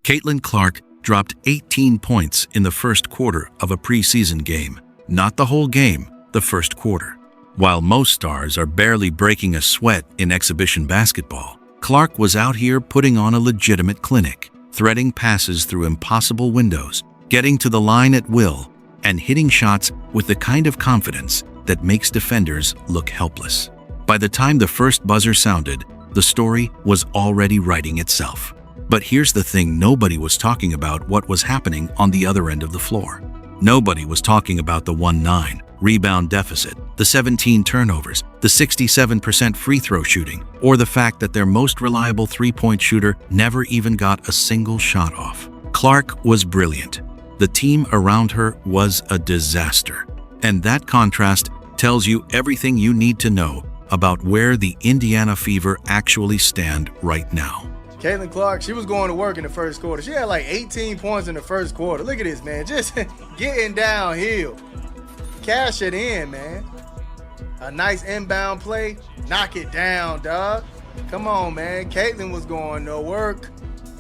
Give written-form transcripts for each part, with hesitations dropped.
Caitlyn Clark dropped 18 points in the first quarter of a preseason game. Not the whole game, the first quarter. While most stars are barely breaking a sweat in exhibition basketball, Clark was out here putting on a legitimate clinic, threading passes through impossible windows, getting to the line at will, and hitting shots with the kind of confidence that makes defenders look helpless. By the time the first buzzer sounded, the story was already writing itself. But here's the thing: nobody was talking about what was happening on the other end of the floor. Nobody was talking about the 1-9 rebound deficit, the 17 turnovers, the 67% free throw shooting, or the fact that their most reliable three-point shooter never even got a single shot off. Clark was brilliant. The team around her was a disaster. And that contrast tells you everything you need to know about where the Indiana Fever actually stand right now. Caitlyn Clark, she was going to work in the first quarter. She had like 18 points in the first quarter. Look at this, man. Just getting downhill. Cash it in, man. A nice inbound play. Knock it down, dog. Come on, man. Caitlyn was going to work.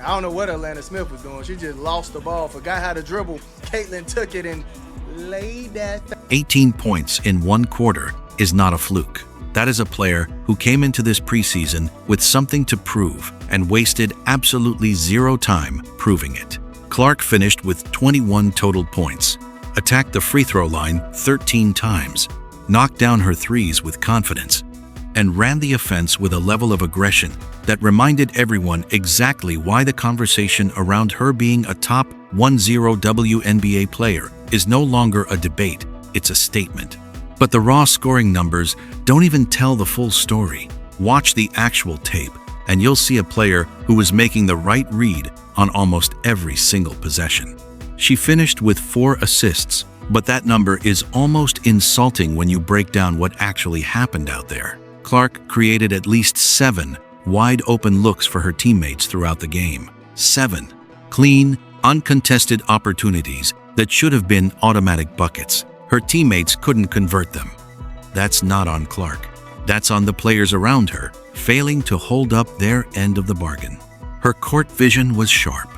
I don't know what Atlanta Smith was doing. She just lost the ball, forgot how to dribble. Caitlyn took it and laid that. 18 points in one quarter is not a fluke. That is a player who came into this preseason with something to prove and wasted absolutely zero time proving it. Clark finished with 21 total points, attacked the free throw line 13 times, knocked down her threes with confidence, and ran the offense with a level of aggression that reminded everyone exactly why the conversation around her being a top 10 WNBA player is no longer a debate, it's a statement. But the raw scoring numbers don't even tell the full story. Watch the actual tape, and you'll see a player who was making the right read on almost every single possession. She finished with 4 assists, but that number is almost insulting when you break down what actually happened out there. Clark created at least 7 wide-open looks for her teammates throughout the game. 7 clean, uncontested opportunities that should have been automatic buckets. Her teammates couldn't convert them. That's not on Clark. That's on the players around her, failing to hold up their end of the bargain. Her court vision was sharp.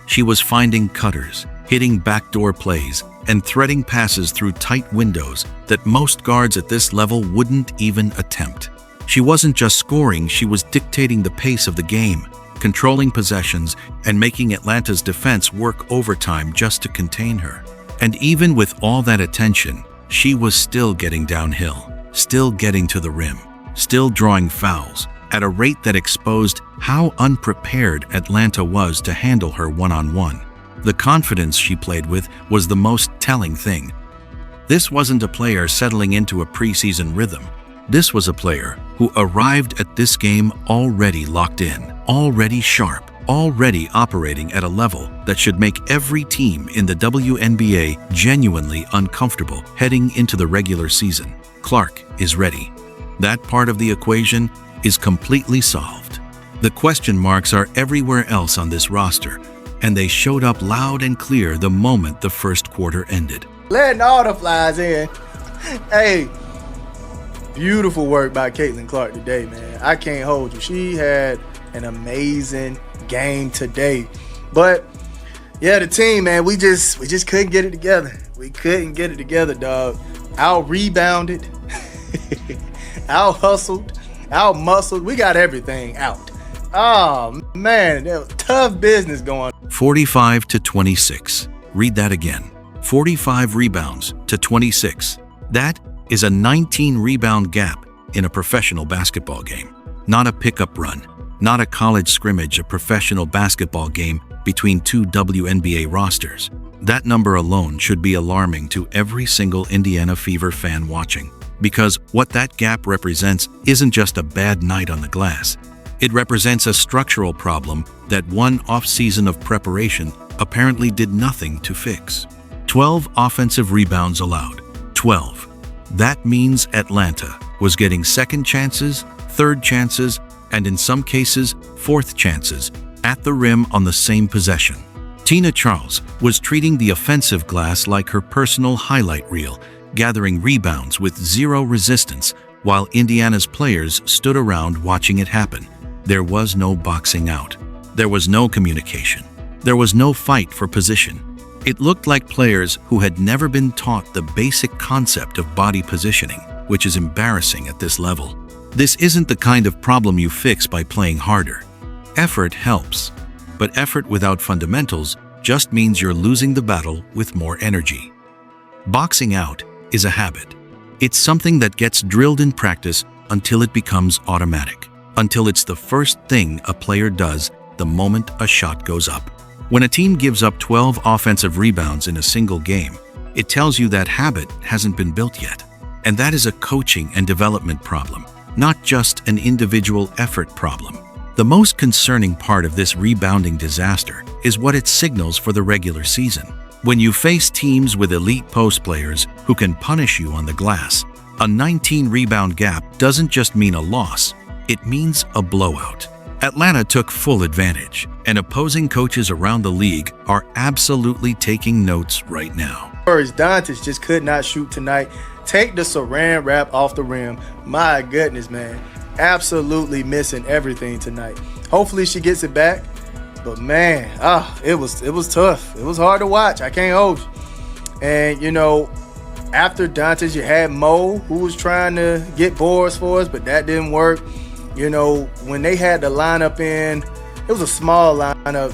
She was finding cutters, hitting backdoor plays, and threading passes through tight windows that most guards at this level wouldn't even attempt. She wasn't just scoring, she was dictating the pace of the game, controlling possessions, and making Atlanta's defense work overtime just to contain her. And even with all that attention, she was still getting downhill, still getting to the rim, still drawing fouls at a rate that exposed how unprepared Atlanta was to handle her one-on-one. The confidence she played with was the most telling thing. This wasn't a player settling into a preseason rhythm. This was a player who arrived at this game already locked in, already sharp, already operating at a level that should make every team in the WNBA genuinely uncomfortable heading into the regular season. Clark is ready. That part of the equation is completely solved. The question marks are everywhere else on this roster, and they showed up loud and clear the moment the first quarter ended. Letting all the flies in. Hey, beautiful work by Caitlyn Clark today, man. I can't hold you. She had an amazing game today. But yeah, the team, man, we just couldn't get it together. We couldn't get it together, dog. Out rebounded, out hustled, out muscled. We got everything out. Oh man, that was tough business going. 45-26. Read that again. 45 rebounds to 26. That is a 19 rebound gap in a professional basketball game. Not a pickup run, not a college scrimmage, a professional basketball game between two WNBA rosters. That number alone should be alarming to every single Indiana Fever fan watching, because what that gap represents isn't just a bad night on the glass. It represents a structural problem that one off-season of preparation apparently did nothing to fix. 12 offensive rebounds allowed. 12. That means Atlanta was getting second chances, third chances, and in some cases, fourth chances at the rim on the same possession. Tina Charles was treating the offensive glass like her personal highlight reel, gathering rebounds with zero resistance while Indiana's players stood around watching it happen. There was no boxing out. There was no communication. There was no fight for position. It looked like players who had never been taught the basic concept of body positioning, which is embarrassing at this level. This isn't the kind of problem you fix by playing harder. Effort helps, but effort without fundamentals just means you're losing the battle with more energy. Boxing out is a habit. It's something that gets drilled in practice until it becomes automatic, until it's the first thing a player does the moment a shot goes up. When a team gives up 12 offensive rebounds in a single game, it tells you that habit hasn't been built yet. And that is a coaching and development problem, not just an individual effort problem. The most concerning part of this rebounding disaster is what it signals for the regular season. When you face teams with elite post players who can punish you on the glass, a 19-rebound gap doesn't just mean a loss, it means a blowout. Atlanta took full advantage, and opposing coaches around the league are absolutely taking notes right now. Dantas just could not shoot tonight. Take the saran wrap off the rim. My goodness, man. Absolutely missing everything tonight. Hopefully she gets it back. But man, it was tough. It was hard to watch. I can't hold you. And you know, after Dantas, you had Mo, who was trying to get boards for us, but that didn't work. You know, when they had the lineup in, it was a small lineup,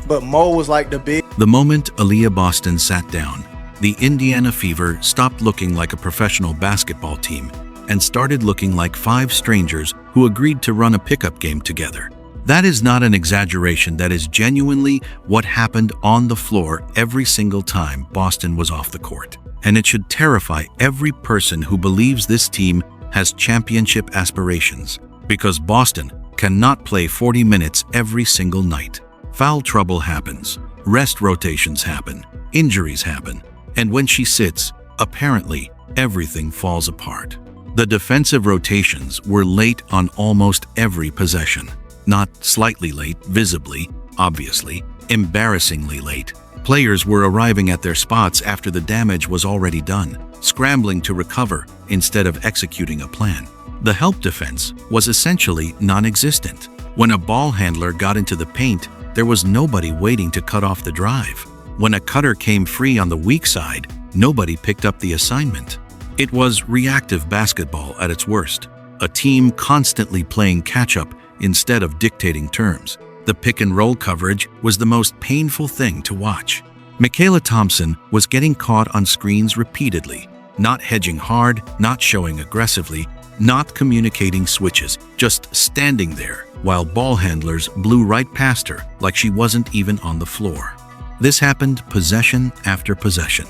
but Mo was like the big. The moment Aaliyah Boston sat down, the Indiana Fever stopped looking like a professional basketball team and started looking like 5 strangers who agreed to run a pickup game together. That is not an exaggeration. That is genuinely what happened on the floor every single time Boston was off the court. And it should terrify every person who believes this team has championship aspirations, because Boston cannot play 40 minutes every single night. Foul trouble happens, rest rotations happen, injuries happen, and when she sits, apparently everything falls apart. The defensive rotations were late on almost every possession. Not slightly late, visibly, obviously, embarrassingly late. Players were arriving at their spots after the damage was already done, scrambling to recover instead of executing a plan. The help defense was essentially non-existent. When a ball handler got into the paint, there was nobody waiting to cut off the drive. When a cutter came free on the weak side, nobody picked up the assignment. It was reactive basketball at its worst, a team constantly playing catch-up instead of dictating terms. The pick-and-roll coverage was the most painful thing to watch. Michaela Thompson was getting caught on screens repeatedly, not hedging hard, not showing aggressively, not communicating switches, just standing there while ball handlers blew right past her like she wasn't even on the floor. This happened possession after possession.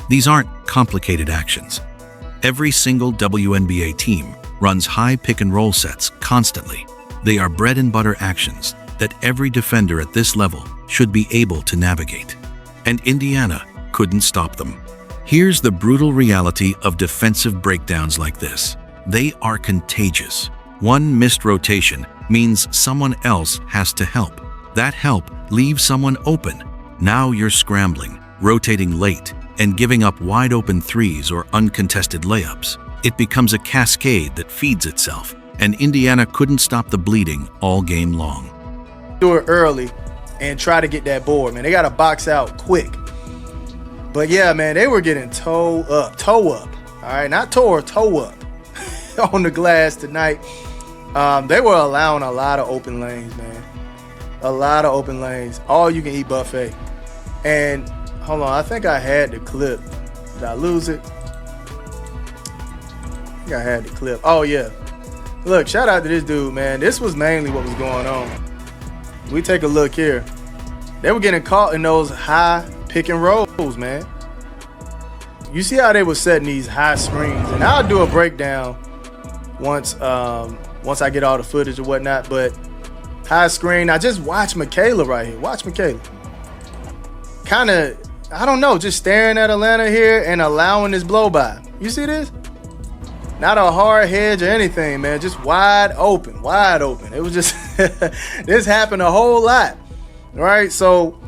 These aren't complicated actions. Every single WNBA team runs high pick-and-roll sets constantly. They are bread-and-butter actions that every defender at this level should be able to navigate. And Indiana couldn't stop them. Here's the brutal reality of defensive breakdowns like this. They are contagious. One missed rotation means someone else has to help. That help leaves someone open. Now you're scrambling, rotating late, and giving up wide-open threes or uncontested layups. It becomes a cascade that feeds itself, and Indiana couldn't stop the bleeding all game long. Do it early and try to get that board, man. They got to box out quick. But yeah, man, they were getting toe up. All right, not toe up on the glass tonight. They were allowing a lot of open lanes, man. A lot of open lanes. All you can eat buffet. And hold on, I think I had the clip. Did I lose it? I think I had the clip. Oh yeah. Look, shout out to this dude, man. This was mainly what was going on. We take a look here. They were getting caught in those high pick and rolls, man. You see how they were setting these high screens, and I'll do a breakdown once I get all the footage or whatnot. But high screen, I just watch Michaela right here. Watch Michaela. Kind of, I don't know, just staring at Atlanta here and allowing this blow by. You see this? Not a hard hedge or anything, man. Just wide open, wide open. It was just, this happened a whole lot. All right, so.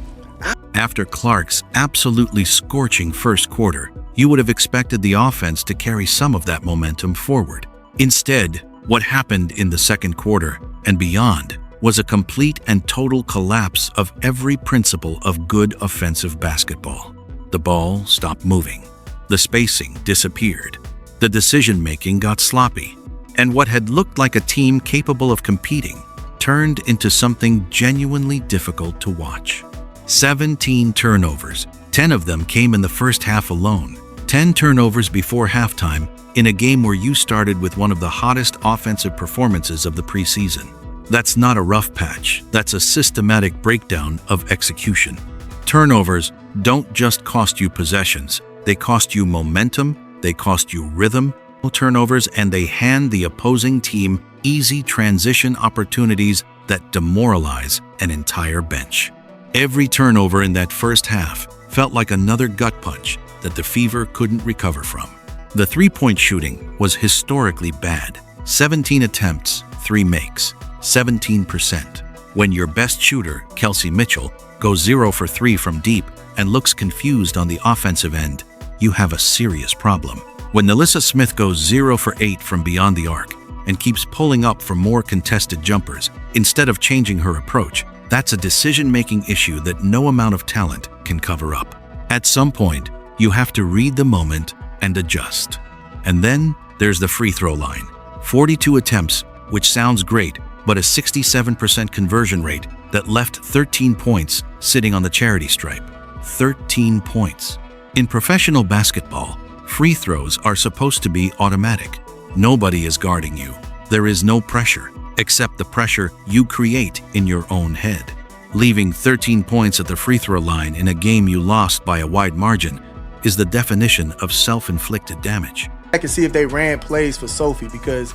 After Clark's absolutely scorching first quarter, you would have expected the offense to carry some of that momentum forward. Instead, what happened in the second quarter and beyond was a complete and total collapse of every principle of good offensive basketball. The ball stopped moving. The spacing disappeared. The decision-making got sloppy. And what had looked like a team capable of competing turned into something genuinely difficult to watch. 17 turnovers. 10 of them came in the first half alone. 10 turnovers before halftime in a game where you started with one of the hottest offensive performances of the preseason. That's not a rough patch. That's a systematic breakdown of execution. Turnovers don't just cost you possessions. They cost you momentum. They cost you rhythm. Turnovers, and they hand the opposing team easy transition opportunities that demoralize an entire bench. Every turnover in that first half felt like another gut punch that the Fever couldn't recover from. The three-point shooting was historically bad. 17 attempts, 3 makes, 17%. When your best shooter, Kelsey Mitchell, goes 0 for 3 from deep and looks confused on the offensive end, you have a serious problem. When Alyssa Smith goes 0 for 8 from beyond the arc and keeps pulling up for more contested jumpers instead of changing her approach, that's a decision-making issue that no amount of talent can cover up. At some point, you have to read the moment and adjust. And then there's the free throw line. 42 attempts, which sounds great, but a 67% conversion rate that left 13 points sitting on the charity stripe. 13 points. In professional basketball, free throws are supposed to be automatic. Nobody is guarding you. There is no pressure, except the pressure you create in your own head. Leaving 13 points at the free throw line in a game you lost by a wide margin is the definition of self-inflicted damage. I can see if they ran plays for Sophie, because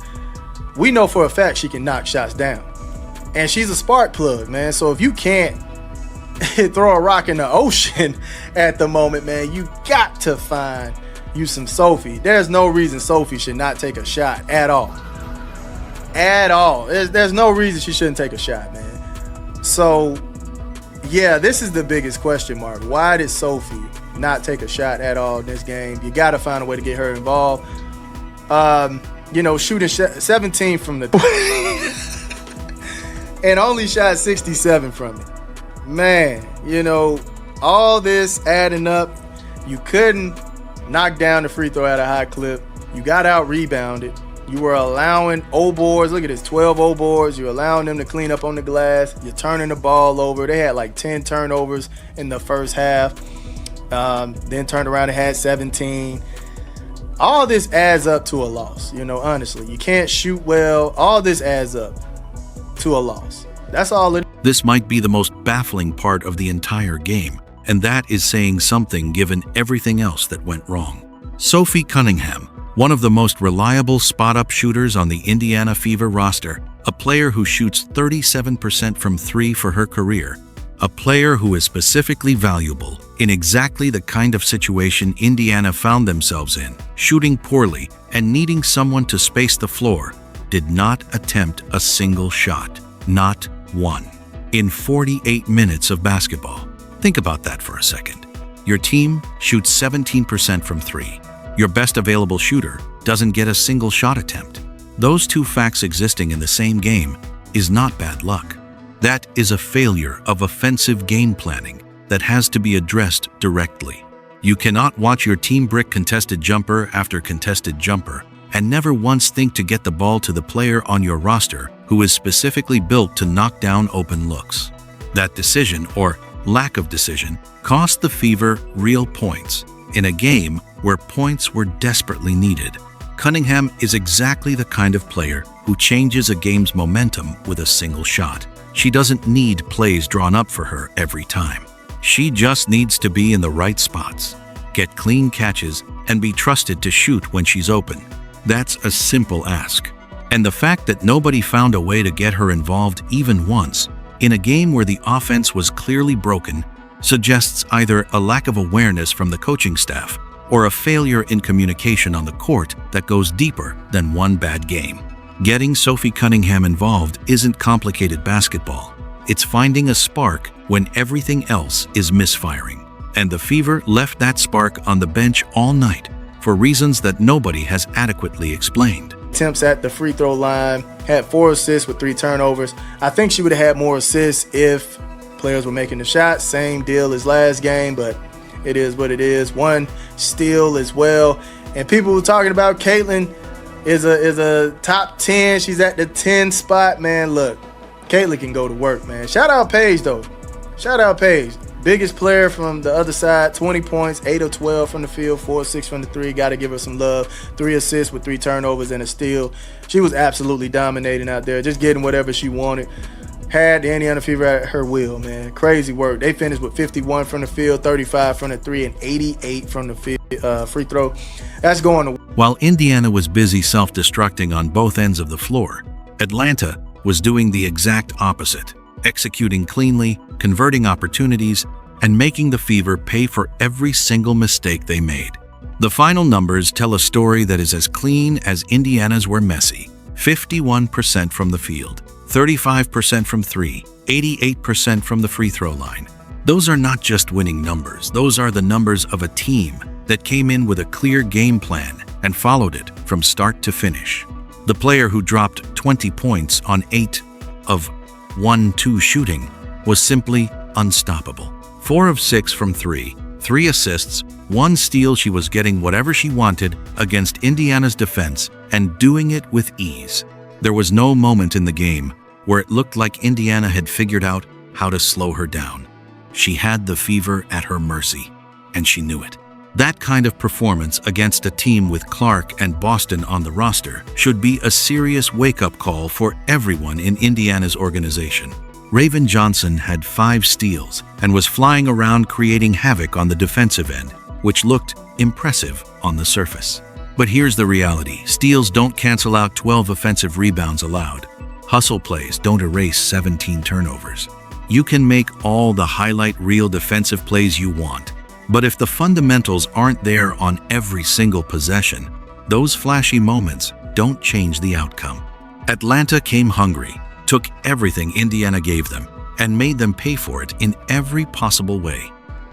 we know for a fact she can knock shots down. And she's a spark plug, man. So if you can't throw a rock in the ocean at the moment, man, you got to find you some Sophie. There's no reason Sophie should not take a shot at all. At all. There's no reason she shouldn't take a shot, man. So, yeah, this is the biggest question mark. Why did Sophie not take a shot at all in this game? You got to find a way to get her involved. Shooting 17 from the and only shot 67 from it. Man, all this adding up, you couldn't knock down the free throw at a high clip. You got out rebounded. You were allowing old boards. Look at this, 12 old boards. You're allowing them to clean up on the glass. You're turning the ball over. They had like 10 turnovers in the first half. Then turned around and had 17. All this adds up to a loss. Honestly, you can't shoot well. All this adds up to a loss. That's all it is. This might be the most baffling part of the entire game, and that is saying something given everything else that went wrong. Sophie Cunningham, one of the most reliable spot-up shooters on the Indiana Fever roster, a player who shoots 37% from 3 for her career, a player who is specifically valuable in exactly the kind of situation Indiana found themselves in, shooting poorly and needing someone to space the floor, did not attempt a single shot. Not one. In 48 minutes of basketball. Think about that for a second. Your team shoots 17% from 3. Your best available shooter doesn't get a single shot attempt. Those two facts existing in the same game is not bad luck. That is a failure of offensive game planning that has to be addressed directly. You cannot watch your team brick contested jumper after contested jumper and never once think to get the ball to the player on your roster who is specifically built to knock down open looks. That decision, or lack of decision, cost the Fever real points in a game where points were desperately needed. Cunningham is exactly the kind of player who changes a game's momentum with a single shot. She doesn't need plays drawn up for her every time. She just needs to be in the right spots, get clean catches, and be trusted to shoot when she's open. That's a simple ask. And the fact that nobody found a way to get her involved even once in a game where the offense was clearly broken suggests either a lack of awareness from the coaching staff or a failure in communication on the court that goes deeper than one bad game. Getting Sophie Cunningham involved isn't complicated basketball. It's finding a spark when everything else is misfiring. And the Fever left that spark on the bench all night for reasons that nobody has adequately explained. attempts at the free throw line, had 4 assists with 3 turnovers. I think she would have had more assists if players were making the shots. Same deal as last game, but it is what it is. 1 steal as well. And people were talking about Caitlyn is a top 10. She's at the 10 spot, man. Look, Caitlyn can go to work, man. Shout out Paige, though. Shout out Paige. Biggest player from the other side, 20 points, 8 of 12 from the field, 4 of 6 from the 3. Got to give her some love. 3 assists with 3 turnovers and a steal. She was absolutely dominating out there, just getting whatever she wanted. Had the Indiana Fever at her will, man. Crazy work. They finished with 51 from the field, 35 from the 3, and 88 from the field, free throw. That's going to. While Indiana was busy self-destructing on both ends of the floor, Atlanta was doing the exact opposite, executing cleanly, converting opportunities, and making the Fever pay for every single mistake they made. The final numbers tell a story that is as clean as Indiana's were messy. 51% from the field, 35% from 3, 88% from the free throw line. Those are not just winning numbers. Those are the numbers of a team that came in with a clear game plan and followed it from start to finish. The player who dropped 20 points on 8 of 1-2 shooting was simply unstoppable. 4 of 6 from 3, 3 assists, 1 steal. She was getting whatever she wanted against Indiana's defense and doing it with ease. There was no moment in the game where it looked like Indiana had figured out how to slow her down. She had the Fever at her mercy, and she knew it. That kind of performance against a team with Clark and Boston on the roster should be a serious wake-up call for everyone in Indiana's organization. Raven Johnson had 5 steals and was flying around creating havoc on the defensive end, which looked impressive on the surface. But here's the reality. Steals don't cancel out 12 offensive rebounds allowed. Hustle plays don't erase 17 turnovers. You can make all the highlight reel defensive plays you want, but if the fundamentals aren't there on every single possession, those flashy moments don't change the outcome. Atlanta came hungry, took everything Indiana gave them, and made them pay for it in every possible way.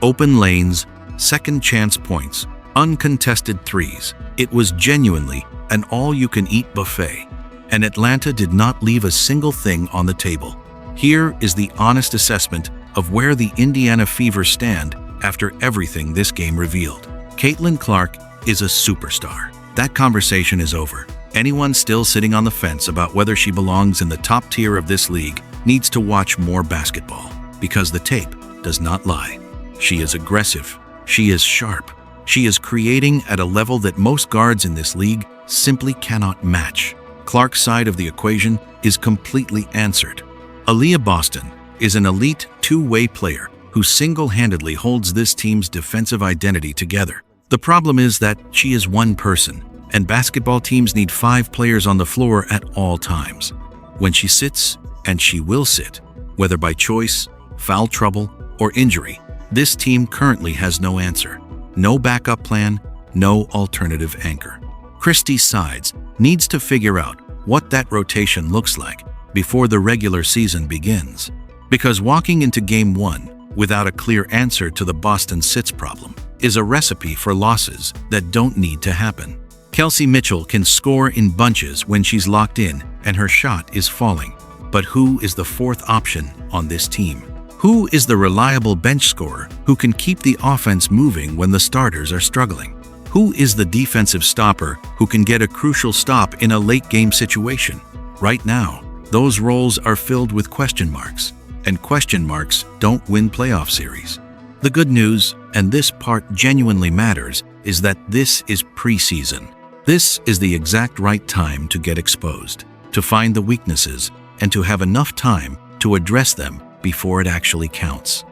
Open lanes, second chance points, uncontested threes. It was genuinely an all-you-can-eat buffet, and Atlanta did not leave a single thing on the table. Here is the honest assessment of where the Indiana Fever stand after everything this game revealed. Caitlyn Clark is a superstar. That conversation is over. Anyone still sitting on the fence about whether she belongs in the top tier of this league needs to watch more basketball, because the tape does not lie. She is aggressive. She is sharp. She is creating at a level that most guards in this league simply cannot match. Clark's side of the equation is completely answered. Aaliyah Boston is an elite two-way player who single-handedly holds this team's defensive identity together. The problem is that she is one person, and basketball teams need 5 players on the floor at all times. When she sits, and she will sit, whether by choice, foul trouble, or injury, this team currently has no answer. No backup plan, no alternative anchor. Christie Sides needs to figure out what that rotation looks like before the regular season begins. Because walking into Game 1 without a clear answer to the Boston sits problem is a recipe for losses that don't need to happen. Kelsey Mitchell can score in bunches when she's locked in and her shot is falling. But who is the 4th option on this team? Who is the reliable bench scorer who can keep the offense moving when the starters are struggling? Who is the defensive stopper who can get a crucial stop in a late-game situation? Right now, those roles are filled with question marks, and question marks don't win playoff series. The good news, and this part genuinely matters, is that this is preseason. This is the exact right time to get exposed, to find the weaknesses, and to have enough time to address them before it actually counts.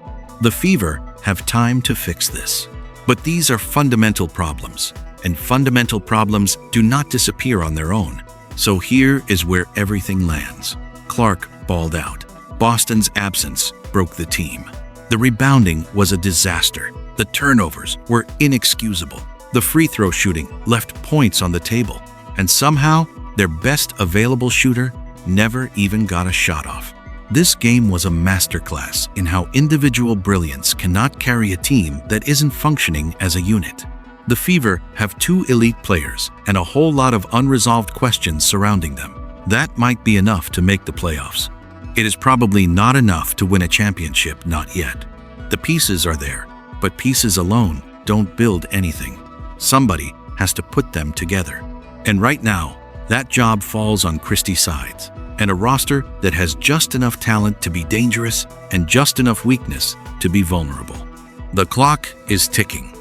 The Fever have time to fix this. But these are fundamental problems, and fundamental problems do not disappear on their own. So here is where everything lands. Clark balled out. Boston's absence broke the team. The rebounding was a disaster. The turnovers were inexcusable. The free throw shooting left points on the table, and somehow their best available shooter never even got a shot off. This game was a masterclass in how individual brilliance cannot carry a team that isn't functioning as a unit. The Fever have 2 elite players and a whole lot of unresolved questions surrounding them. That might be enough to make the playoffs. It is probably not enough to win a championship, not yet. The pieces are there, but pieces alone don't build anything. Somebody has to put them together. And right now, that job falls on Christie's sides, and a roster that has just enough talent to be dangerous and just enough weakness to be vulnerable. The clock is ticking.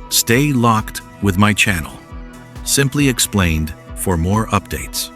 Stay locked with my channel. Simply Explained for more updates.